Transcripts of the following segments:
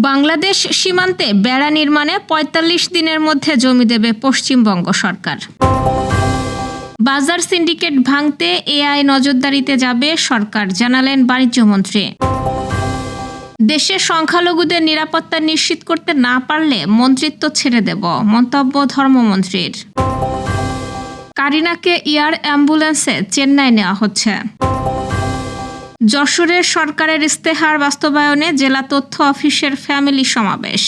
বাংলাদেশ সীমান্তে বেড়া নির্মাণে ৪৫ দিনের মধ্যে জমি দেবে পশ্চিমবঙ্গ সরকার। বাজার সিন্ডিকেট ভাঙতে এআই নজরদারিতে যাবে সরকার, জানালেন বাণিজ্যমন্ত্রী। দেশের সংখ্যালঘুদের নিরাপত্তা নিশ্চিত করতে না পারলে মন্ত্রিত্ব ছেড়ে দেব, মন্তব্য ধর্মমন্ত্রীর। কারিনাকে এয়ার অ্যাম্বুলেন্সে চেন্নাই নেওয়া হচ্ছে। যশোরের সরকারের ইস্তেহার বাস্তবায়নে জেলা তথ্য অফিসের ফ্যামিলি সমাবেশ।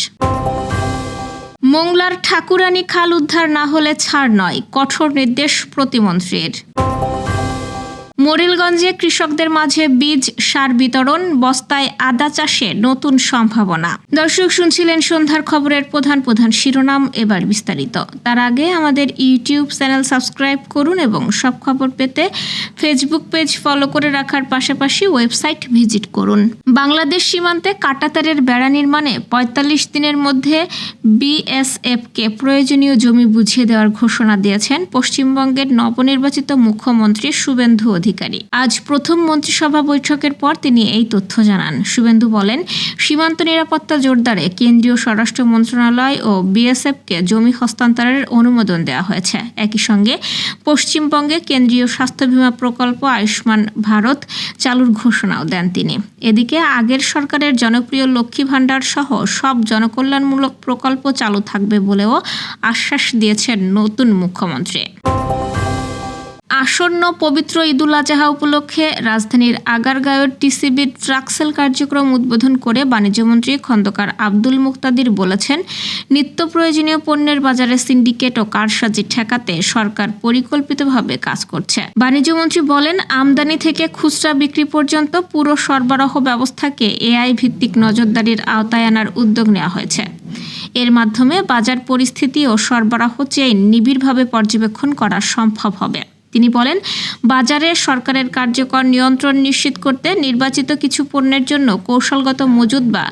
মোংলার ঠাকুরানী খাল উদ্ধার না হলে ছাড় নয়, কঠোর নির্দেশ প্রতিমন্ত্রীর। মরিলগঞ্জে কৃষকদের মাঝে বীজ সার বিতরণ, বস্তায় আদা চাষে নতুন সম্ভাবনা। দর্শক, শুনছিলেন সন্ধ্যার খবরের প্রধান প্রধান শিরোনাম, এবার বিস্তারিত। তার আগে আমাদের ইউটিউব চ্যানেল সাবস্ক্রাইব করুন এবং সব খবর পেতে ফেসবুক পেজ ফলো করে রাখার পাশাপাশি ওয়েবসাইট ভিজিট করুন। বাংলাদেশ সীমান্তে কাঁটাতারের বেড়া নির্মাণে ৪৫ দিনের মধ্যে বিএসএফকে প্রয়োজনীয় জমি বুঝিয়ে দেওয়ার ঘোষণা দিয়েছেন পশ্চিমবঙ্গের নবনির্বাচিত মুখ্যমন্ত্রী শুভেন্দু অধিকারী। আজ প্রথম মন্ত্রিসভা বৈঠকের পর তিনি এই তথ্য জানান। শুভেন্দু বলেন, সীমান্ত নিরাপত্তা জোরদারে কেন্দ্রীয় স্বরাষ্ট্র মন্ত্রণালয় ও বিএসএফকে জমি হস্তান্তরের অনুমোদন দেওয়া হয়েছে। একই সঙ্গে পশ্চিমবঙ্গে কেন্দ্রীয় স্বাস্থ্য বীমা প্রকল্প আয়ুষ্মান ভারত চালুর ঘোষণাও দেন তিনি। এদিকে আগের সরকারের জনপ্রিয় লক্ষ্মী ভাণ্ডার সহ সব জনকল্যাণমূলক প্রকল্প চালু থাকবে বলেও আশ্বাস দিয়েছেন নতুন মুখ্যমন্ত্রী। আসন্ন পবিত্র ঈদুল আজহা উপলক্ষে রাজধানীর আগারগাঁওয়ের টিসিবির ট্রাকসেল কার্যক্রম উদ্বোধন করে বাণিজ্যমন্ত্রী খন্দকার আব্দুল মুক্তাদির বলেছেন, নিত্য প্রয়োজনীয় পণ্যের বাজারে সিন্ডিকেট ও কারসাজি ঠেকাতে সরকার পরিকল্পিতভাবে কাজ করছে। বাণিজ্যমন্ত্রী বলেন, আমদানি থেকে খুচরা বিক্রি পর্যন্ত পুরো সরবরাহ ব্যবস্থাকে এআই ভিত্তিক নজরদারির আওতায় আনার উদ্যোগ নেওয়া হয়েছে। এর মাধ্যমে বাজার পরিস্থিতি ও সরবরাহ চেইন নিবিড়ভাবে পর্যবেক্ষণ করা সম্ভব হবে। তিনি বলেন, বাজারে সরকারের কার্যকর নিয়ন্ত্রণ নিশ্চিত করতে নির্বাচিত কিছু পণ্যের জন্য কৌশলগত মজুদ বা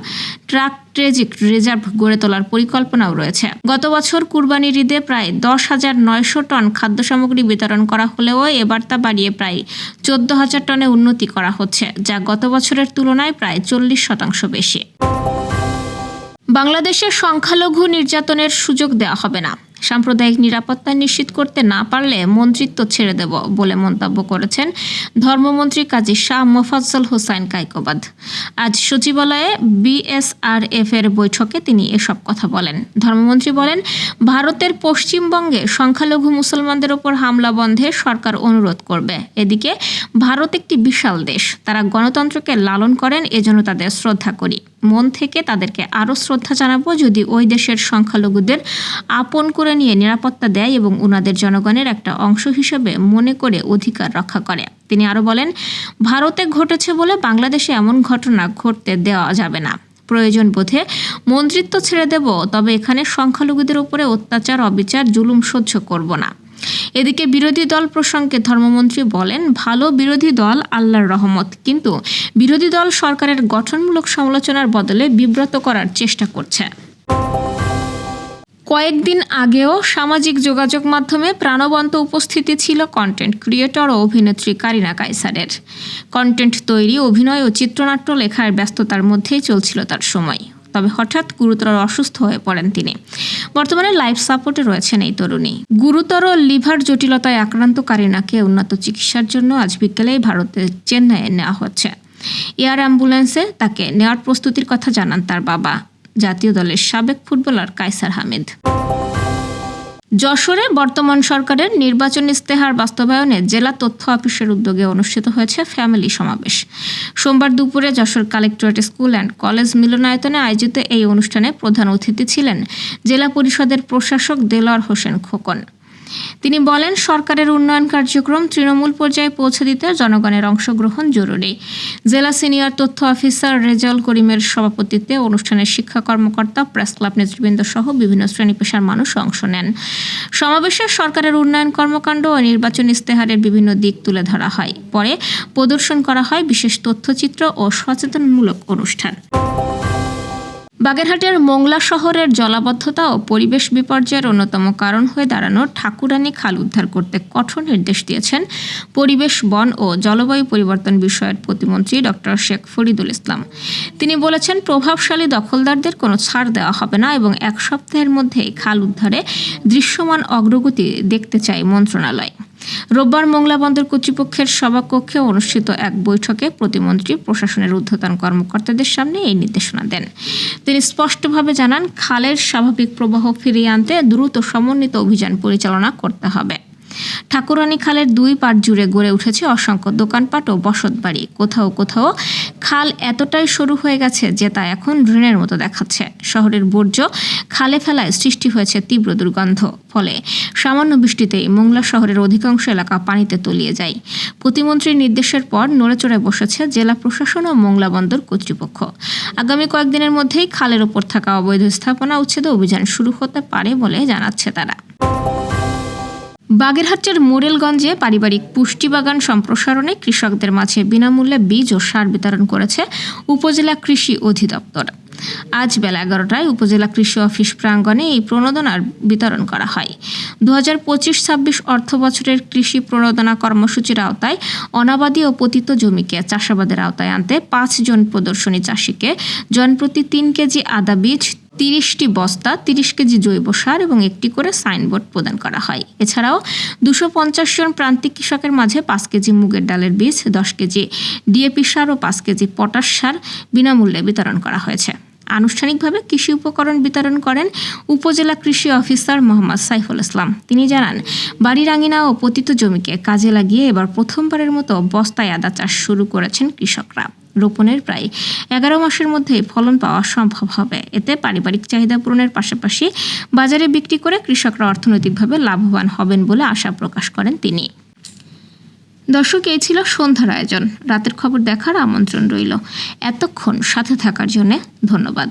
স্ট্র্যাটেজিক রিজার্ভ গড়ে তোলার পরিকল্পনাও রয়েছে। গত বছর কুরবানির ঈদে প্রায় 10,900 টন খাদ্য সামগ্রী বিতরণ করা হলেও এবার তা বাড়িয়ে প্রায় 14,000 টনে উন্নতি করা হচ্ছে, যা গত বছরের তুলনায় প্রায় 40% বেশি। বাংলাদেশের সংখ্যালঘু নির্যাতনের সুযোগ দেওয়া হবে না। সাম্প্রদায়িক নিরাপত্তা নিশ্চিত করতে না পারলে মন্ত্রিত্ব ছেড়ে দেব বলে মন্তব্য করেছেন ধর্মমন্ত্রী কাজী শাহ মোফাজ্জল হোসাইন কায়কোবাদ। আজ সচিবালয়ে বিএসআরএফ এর বৈঠকে তিনি এসব কথা বলেন। ধর্মমন্ত্রী বলেন, ভারতের পশ্চিমবঙ্গে সংখ্যালঘু মুসলমানদের ওপর হামলা বন্ধে সরকার অনুরোধ করবে। এদিকে ভারত একটি বিশাল দেশ, তারা গণতন্ত্রকে লালন করেন, এজন্য তাদের শ্রদ্ধা করি। মন থেকে তাদেরকে আরও শ্রদ্ধা জানাবো যদি ওই দেশের সংখ্যালঘুদের আপন করে নিয়ে নিরাপত্তা দেয় এবং উনাদের জনগণের একটা অংশ হিসেবে মনে করে অধিকার রক্ষা করে। তিনি আরও বলেন, ভারতে ঘটেছে বলে বাংলাদেশে এমন ঘটনা ঘটতে দেওয়া যাবে না। প্রয়োজন বোধে মন্ত্রিত্ব ছেড়ে দেব, তবে এখানে সংখ্যালঘুদের উপরে অত্যাচার, অবিচার, জুলুম সহ্য করব না। এদিকে বিরোধী দল প্রসঙ্গে ধর্মমন্ত্রী বলেন, ভালো বিরোধী দল আল্লাহর রহমত, কিন্তু বিরোধী দল সরকারের গঠনমূলক সমালোচনার বদলে বিব্রত করার চেষ্টা করছে। কয়েকদিন আগেও সামাজিক যোগাযোগ মাধ্যমে প্রাণবন্ত উপস্থিতি ছিল কন্টেন্ট ক্রিয়েটর ও অভিনেত্রী কারিনা কাইসারের। কন্টেন্ট তৈরি, অভিনয় ও চিত্রনাট্য লেখার ব্যস্ততার মধ্যেই চলছিল তার সময়। তবে হঠাৎ গুরুতর অসুস্থ হয়ে পড়েন তিনি। বর্তমানে লাইফ সাপোর্টে রয়েছেন এই তরুণী। গুরুতর লিভার জটিলতায় আক্রান্ত কারিনাকে উন্নত চিকিৎসার জন্য আজ বিকেলেই ভারতের চেন্নাইয়ে নেওয়া হচ্ছে। এয়ার অ্যাম্বুলেন্সে তাকে নেওয়ার প্রস্তুতির কথা জানান তার বাবা, জাতীয় দলের সাবেক ফুটবলার কায়সার হামিদ। যশোরে বর্তমান সরকারের নির্বাচন ইস্তেহার বাস্তবায়নে জেলা তথ্য অফিসের উদ্যোগে অনুষ্ঠিত হয়েছে ফ্যামিলি সমাবেশ। সোমবার দুপুরে Jessore collectorate school and college মিলনায়তনে আয়োজিত এই অনুষ্ঠানে প্রধান অতিথি ছিলেন জেলা পরিষদের প্রশাসক দেলোয়ার হোসেন খোকন। তিনি বলেন, সরকারের উন্নয়ন কার্যক্রম তৃণমূল পর্যায়ে পৌঁছে দিতে জনগণের অংশগ্রহণ জরুরি। জেলা সিনিয়র তথ্য অফিসার রেজাউল করিমের সভাপতিত্বে অনুষ্ঠানে শিক্ষা কর্মকর্তা, প্রেস ক্লাব নেতৃবৃন্দ সহ বিভিন্ন শ্রেণী পেশার মানুষ অংশ নেন। সমাবেশে সরকারের উন্নয়ন কর্মকাণ্ড ও নির্বাচন ইস্তেহারের বিভিন্ন দিক তুলে ধরা হয়। পরে প্রদর্শন করা হয় বিশেষ তথ্যচিত্র ও সচেতনমূলক অনুষ্ঠান। বাগেরহাটের মোংলা শহরের জলাবদ্ধতা ও পরিবেশ বিপর্যয়ের অন্যতম কারণ হয়ে দাঁড়ানো ঠাকুরানী খাল উদ্ধার করতে কঠোর নির্দেশ দিয়েছেন পরিবেশ, বন ও জলবায়ু পরিবর্তন বিষয়ক প্রতিমন্ত্রী ডক্টর শেখ ফরিদুল ইসলাম। তিনি বলেছেন, প্রভাবশালী দখলদারদের কোনো ছাড় দেওয়া হবে না এবং 1 সপ্তাহের মধ্যেই খাল উদ্ধারে দৃশ্যমান অগ্রগতি দেখতে চায় মন্ত্রণালয়। রোববার মোংলা বন্দর কর্তৃপক্ষের সভাকক্ষে অনুষ্ঠিত এক বৈঠকে প্রতিমন্ত্রী প্রশাসনের ঊর্ধ্বতন কর্মকর্তাদের সামনে এই নির্দেশনা দেন। তিনি স্পষ্টভাবে জানান, খালের স্বাভাবিক প্রবাহ ফিরিয়ে আনতে দ্রুত সমন্বিত অভিযান পরিচালনা করতে হবে। ঠাকুরানী খালের 2 পাড় জুড়ে গড়ে উঠেছে অসংখ্য দোকানপাট ও বসতবাড়ি। কোথাও কোথাও খাল এতটাই সরু হয়ে গেছে যে তা এখন ড্রেনের মতো দেখাচ্ছে। শহরের বর্জ্য খালে ফেলায় সৃষ্টি হয়েছে তীব্র দুর্গন্ধ। ফলে সামান্য বৃষ্টিতেই মোংলা শহরের অধিকাংশ এলাকা পানিতে তলিয়ে যায়। প্রতিমন্ত্রীর নির্দেশের পর নড়েচড়ে বসেছে জেলা প্রশাসন ও মোংলা বন্দর কর্তৃপক্ষ। আগামী কয়েকদিনের মধ্যেই খালের ওপর থাকা অবৈধ স্থাপনা উচ্ছেদ অভিযান শুরু হতে পারে বলে জানাচ্ছে তারা। বাগেরহাটের মোরেলগঞ্জে পারিবারিক পুষ্টি বাগান সম্প্রসারণে কৃষকদের মাঝে বিনামূল্যে বীজ ও সার বিতরণ করেছে উপজেলা কৃষি অধিদপ্তর। আজ বেলা 11টায় উপজেলা কৃষি অফিস প্রাঙ্গণে এই প্রণোদনার বিতরণ করা হয়। 2025-26 অর্থ বছরের কৃষি প্রণোদনা কর্মসূচির আওতায় অনাবাদী ও পতিত জমিকে চাষাবাদের আওতায় আনতে 5 জন প্রদর্শনী চাষিকে জনপ্রতি 3 কেজি আদা বীজ, 30টি বস্তা, 30 কেজি জৈব সার এবং 1টি করে সাইনবোর্ড প্রদান করা হয়। এছাড়াও 250 জন প্রান্তিক কৃষকের মাঝে 5 কেজি মুগের ডালের বীজ, 10 কেজি ডিএপি সার ও 5 কেজি পটাশ সার বিনামূল্যে বিতরণ করা হয়েছে। আনুষ্ঠানিকভাবে কৃষি উপকরণ বিতরণ করেন উপজেলা কৃষি অফিসার মোহাম্মদ সাইফুল ইসলাম। তিনি জানান, বাড়ির আঙিনা ও পতিত জমিকে কাজে লাগিয়ে এবার প্রথমবারের মতো বস্তায় আদা চাষ শুরু করেছেন কৃষকরা। রোপণের প্রায় 11 মাসের মধ্যেই ফলন পাওয়া সম্ভব হবে। এতে পারিবারিক চাহিদা পূরণের পাশাপাশি বাজারে বিক্রি করে কৃষকরা অর্থনৈতিকভাবে লাভবান হবেন বলে আশা প্রকাশ করেন তিনি। দর্শক, এই ছিল সন্ধ্যার আয়োজন। রাতের খবর দেখার আমন্ত্রণ রইল। এতক্ষণ সাথে থাকার জন্য ধন্যবাদ।